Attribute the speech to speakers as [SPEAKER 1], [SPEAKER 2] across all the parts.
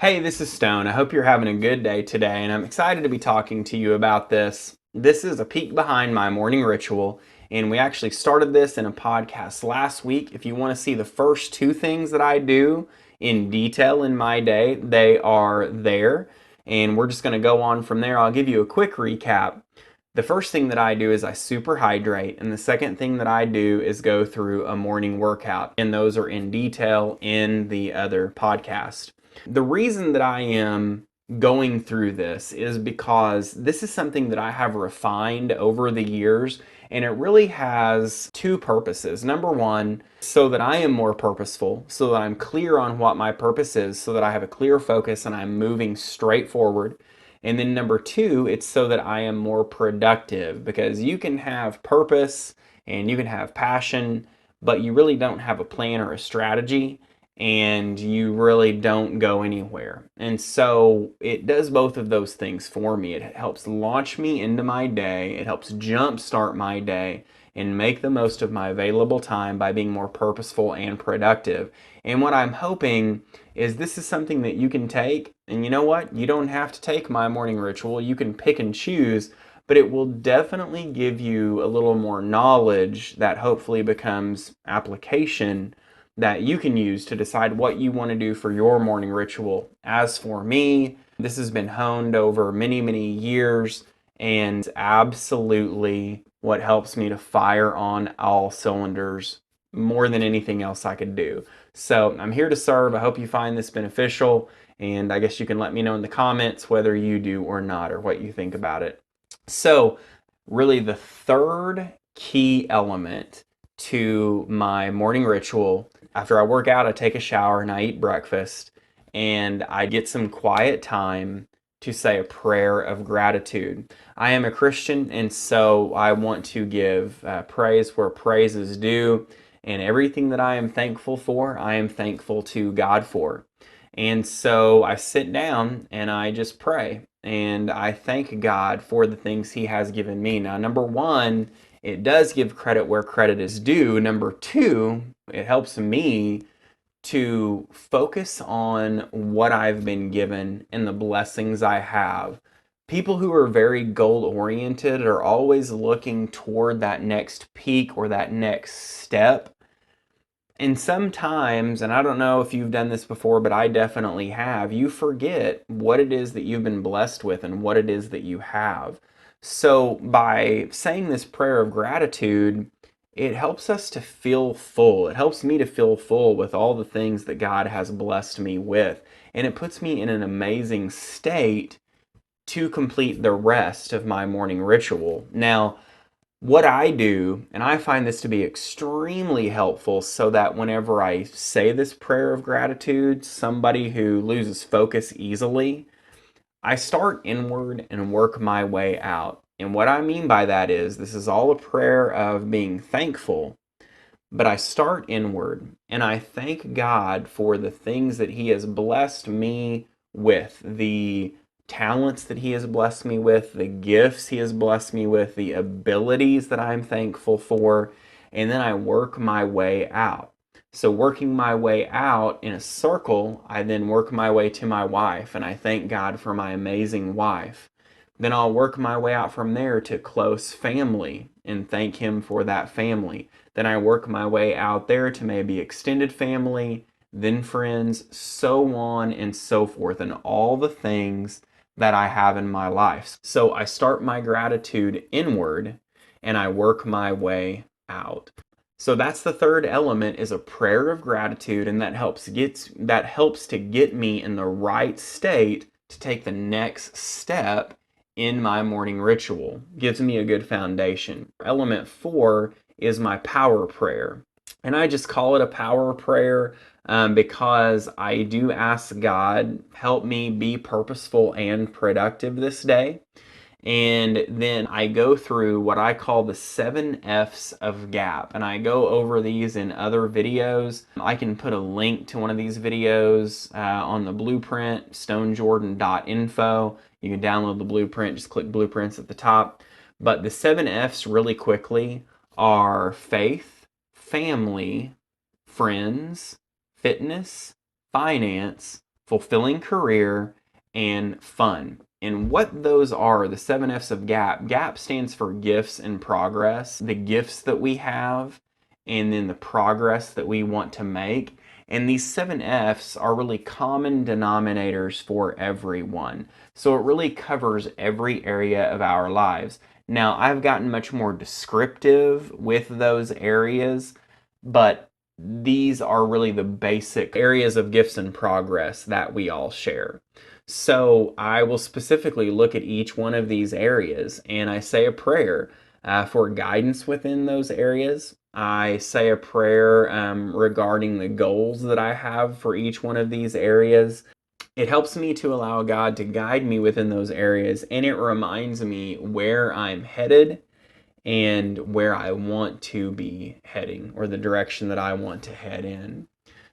[SPEAKER 1] Hey, this is Stone. I hope you're having a good day today, and I'm excited to be talking to you about this. This is a peek behind my morning ritual, and we actually started this in a podcast last week. If you want to see the first two things that I do in detail in my day, they are there, and we're just going to go on from there. I'll give you a quick recap. The first thing that I do is I super hydrate, and the second thing that I do is go through a morning workout, and those are in detail in the other podcast. The reason that I am going through this is because this is something that I have refined over the years, and it really has two purposes. Number one, so that I am more purposeful, so that I'm clear on what my purpose is, so that I have a clear focus and I'm moving straight forward. And then number two, it's so that I am more productive, because you can have purpose and you can have passion, but you really don't have a plan or a strategy, and you really don't go anywhere. And so it does both of those things for me. It helps launch me into my day, it helps jumpstart my day and make the most of my available time by being more purposeful and productive. And what I'm hoping is this is something that you can take, and you know what? You don't have to take my morning ritual. You can pick and choose, but it will definitely give you a little more knowledge that hopefully becomes application that you can use to decide what you want to do for your morning ritual. As for me, this has been honed over many, many years, and absolutely what helps me to fire on all cylinders more than anything else I could do. So I'm here to serve. I hope you find this beneficial, and I guess you can let me know in the comments whether you do or not, or what you think about it. So really, the third key element to my morning ritual: after I work out, I take a shower and I eat breakfast, and I get some quiet time to say a prayer of gratitude. I am a Christian, and so I want to give praise where praise is due, and everything that I am thankful for, I am thankful to God for. And so I sit down and I just pray, and I thank God for the things He has given me. Now, number one, it does give credit where credit is due. Number two, it helps me to focus on what I've been given and the blessings I have. People who are very goal oriented are always looking toward that next peak or that next step. And sometimes, and I don't know if you've done this before, but I definitely have, you forget what it is that you've been blessed with and what it is that you have. So by saying this prayer of gratitude, it helps us to feel full. It helps me to feel full with all the things that God has blessed me with. And it puts me in an amazing state to complete the rest of my morning ritual. Now, what I do, and I find this to be extremely helpful, so that whenever I say this prayer of gratitude, somebody who loses focus easily, I start inward and work my way out. And what I mean by that is this is all a prayer of being thankful, but I start inward and I thank God for the things that He has blessed me with, the talents that He has blessed me with, the gifts He has blessed me with, the abilities that I'm thankful for, and then I work my way out. So, working my way out in a circle, I then work my way to my wife, and I thank God for my amazing wife. Then I'll work my way out from there to close family and thank Him for that family. Then I work my way out there to maybe extended family, then friends, so on and so forth, and all the things that I have in my life. So I start my gratitude inward and I work my way out. So that's the third element, is a prayer of gratitude, and that helps to get me in the right state to take the next step in my morning ritual. Gives me a good foundation. Element four is my power prayer. And I just call it a power prayer because I do ask God, help me be purposeful and productive this day. And then I go through what I call the 7 F's of GAP. And I go over these in other videos. I can put a link to one of these videos on the blueprint, stonejordan.info. You can download the blueprint, just click blueprints at the top. But the 7 F's, really quickly, are faith, family, friends, fitness, finance, fulfilling career, and fun. And what those are, the 7 F's of GAP. GAP stands for gifts and progress, the gifts that we have, and then the progress that we want to make. And these 7 F's are really common denominators for everyone. So it really covers every area of our lives. Now, I've gotten much more descriptive with those areas, but these are really the basic areas of gifts and progress that we all share. So I will specifically look at each one of these areas and I say a prayer for guidance within those areas. I say a prayer regarding the goals that I have for each one of these areas. It helps me to allow God to guide me within those areas, and it reminds me where I'm headed and where I want to be heading, or the direction that I want to head in.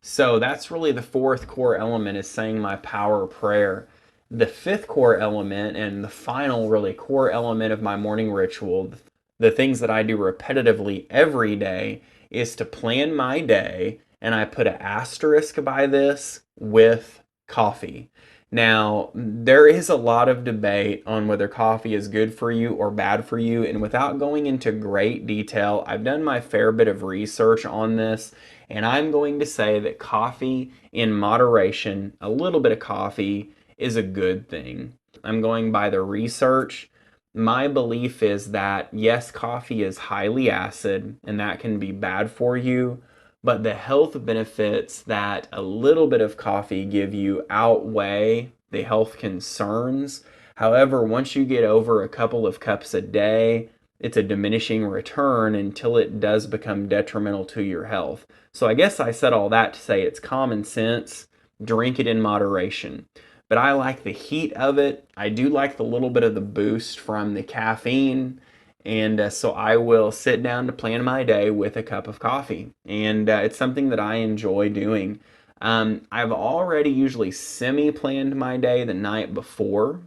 [SPEAKER 1] So that's really the fourth core element, is saying my power prayer. The fifth core element, and the final really core element of my morning ritual, the things that I do repetitively every day, is to plan my day, and I put an asterisk by this with coffee. Now, there is a lot of debate on whether coffee is good for you or bad for you, and without going into great detail, I've done my fair bit of research on this, and I'm going to say that coffee in moderation, a little bit of coffee, is a good thing. I'm going by the research. My belief is that yes, coffee is highly acid, and that can be bad for you, but the health benefits that a little bit of coffee give you outweigh the health concerns. However, once you get over a couple of cups a day, it's a diminishing return until it does become detrimental to your health. So I guess I said all that to say it's common sense. Drink it in moderation. But I like the heat of it. I do like the little bit of the boost from the caffeine. And so I will sit down to plan my day with a cup of coffee. And it's something that I enjoy doing. I've already usually semi-planned my day the night before,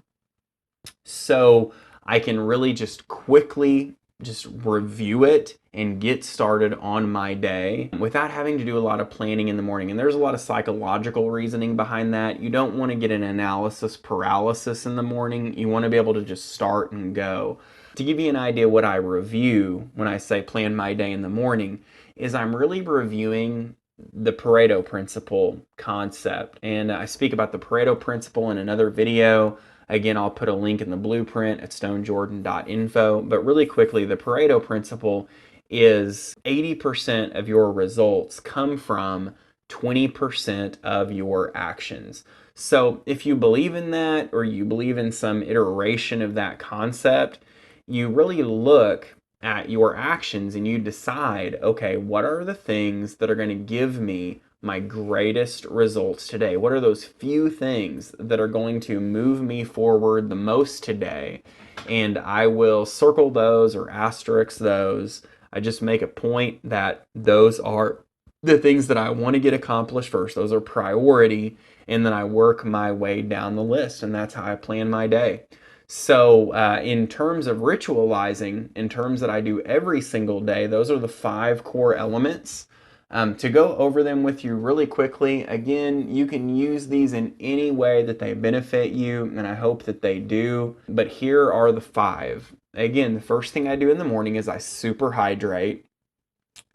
[SPEAKER 1] so I can really just quickly just review it and get started on my day without having to do a lot of planning in the morning. And there's a lot of psychological reasoning behind that. You don't want to get an analysis paralysis in the morning. You want to be able to just start and go. To give you an idea what I review when I say plan my day in the morning, is I'm really reviewing the Pareto principle concept. And I speak about the Pareto principle in another video. Again, I'll put a link in the blueprint at stonejordan.info. But really quickly, the Pareto principle is 80% of your results come from 20% of your actions. So if you believe in that, or you believe in some iteration of that concept, you really look at your actions and you decide, okay, what are the things that are going to give me my greatest results today? What are those few things that are going to move me forward the most today? And I will circle those or asterisk those. I just make a point that those are the things that I want to get accomplished first. Those are priority. And then I work my way down the list. And that's how I plan my day. So in terms of ritualizing, in terms that I do every single day, those are the 5 core elements. To go over them with you really quickly, again, you can use these in any way that they benefit you, and I hope that they do. But here are the 5. Again, the first thing I do in the morning is I super hydrate,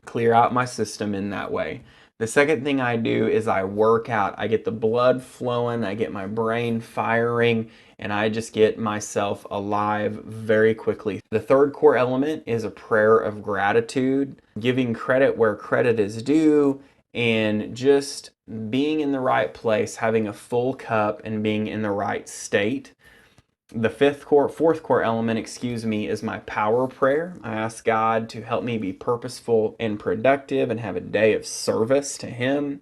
[SPEAKER 1] clear out my system in that way. The second thing I do is I work out. I get the blood flowing, I get my brain firing, and I just get myself alive very quickly. The third core element is a prayer of gratitude, giving credit where credit is due, and just being in the right place, having a full cup and being in the right state. The fourth core element, is my power prayer. I ask God to help me be purposeful and productive and have a day of service to Him.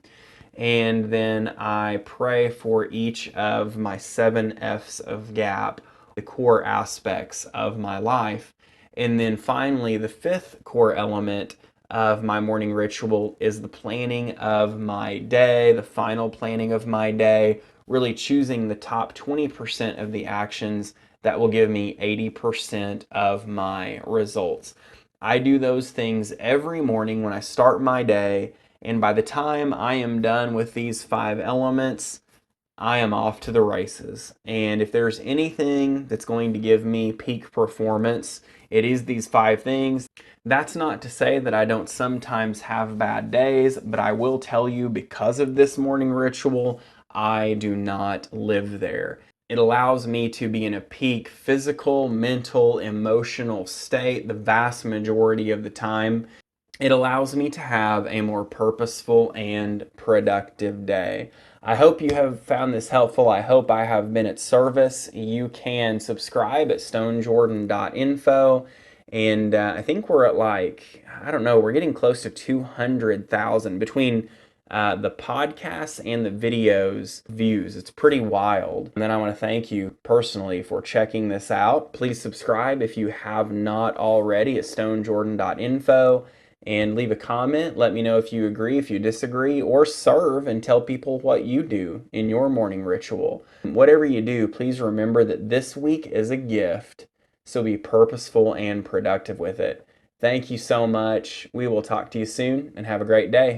[SPEAKER 1] And then I pray for each of my 7 F's of GAP, the core aspects of my life. And then finally, the fifth core element of my morning ritual is the planning of my day, the final planning of my day, really choosing the top 20% of the actions that will give me 80% of my results. I do those things every morning when I start my day, and by the time I am done with these 5 elements, I am off to the races. And if there's anything that's going to give me peak performance, it is these 5 things. That's not to say that I don't sometimes have bad days, but I will tell you, because of this morning ritual, I do not live there. It allows me to be in a peak physical, mental, emotional state the vast majority of the time. It allows me to have a more purposeful and productive day. I hope you have found this helpful. I hope I have been at service. You can subscribe at stonejordan.info. And I think we're at I don't know, we're getting close to 200,000 between the podcasts and the videos views. It's pretty wild. And then I want to thank you personally for checking this out. Please subscribe if you have not already at stonejordan.info and leave a comment. Let me know if you agree, if you disagree, or serve and tell people what you do in your morning ritual. Whatever you do, please remember that this week is a gift, so be purposeful and productive with it. Thank you so much. We will talk to you soon and have a great day.